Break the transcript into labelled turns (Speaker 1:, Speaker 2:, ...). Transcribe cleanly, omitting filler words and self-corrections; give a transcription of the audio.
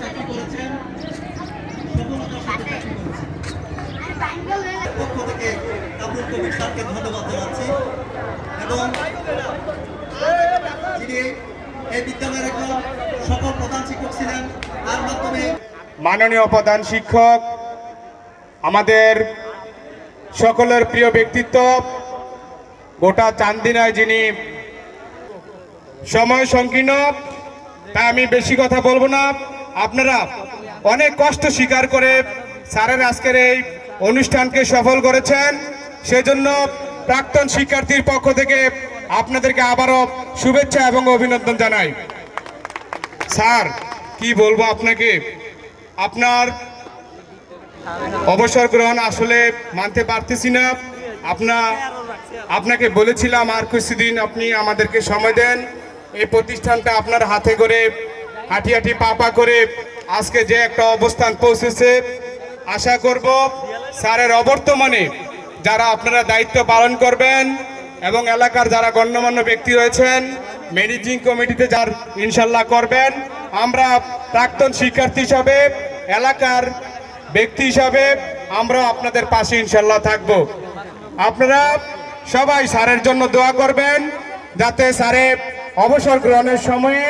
Speaker 1: চাকরি করেছেন, সফলতার সাথে চাকরি করেছেন। পক্ষ থেকে আব্দুল কবির স্যারকে ধন্যবাদ জানাচ্ছি এবং যিনি এই বিদ্যালয়ের একজন সফল প্রধান শিক্ষক ছিলেন, তার মাধ্যমে
Speaker 2: মাননীয় প্রধান শিক্ষক, আমাদের সকলের প্রিয় ব্যক্তিত্ব, গোটা চান্দিনায় যিনি, সময় সংকীর্ণ তাই আমি বেশি কথা বলবো না। আপনারা অনেক কষ্ট স্বীকার করে স্যারের আজকের এই অনুষ্ঠানকে সফল করেছেন, সেজন্য প্রাক্তন শিক্ষার্থীর পক্ষ থেকে আপনাদেরকে আবারও শুভেচ্ছা এবং অভিনন্দন জানাই। স্যার কি বলবো আপনাকে, আপনার অবসর গ্রহণ আসলে মানতে পারতেছি না। আপনাকে বলেছিলাম আর কিছুদিন আপনি আমাদেরকে সময় দেন, এই প্রতিষ্ঠানটা আপনার হাতে করে হাঁটি হাঁটি পা করে আজকে যে একটা অবস্থান পৌঁছেছে, আশা করব স্যারের অবর্তমানে যারা আপনারা দায়িত্ব পালন করবেন এবং এলাকার যারা গণ্যমান্য ব্যক্তি রয়েছেন ম্যানেজিং কমিটিতে যার ইনশাল্লাহ করবেন, আমরা প্রাক্তন শিক্ষার্থী হিসাবে এলাকার ব্যক্তি হিসাবে আমরা আপনাদের পাশে ইনশাল্লাহ থাকব। আপনারা সবাই স্যারের জন্য দোয়া করবেন যাতে স্যারে অবসর গ্রহণের সময়ে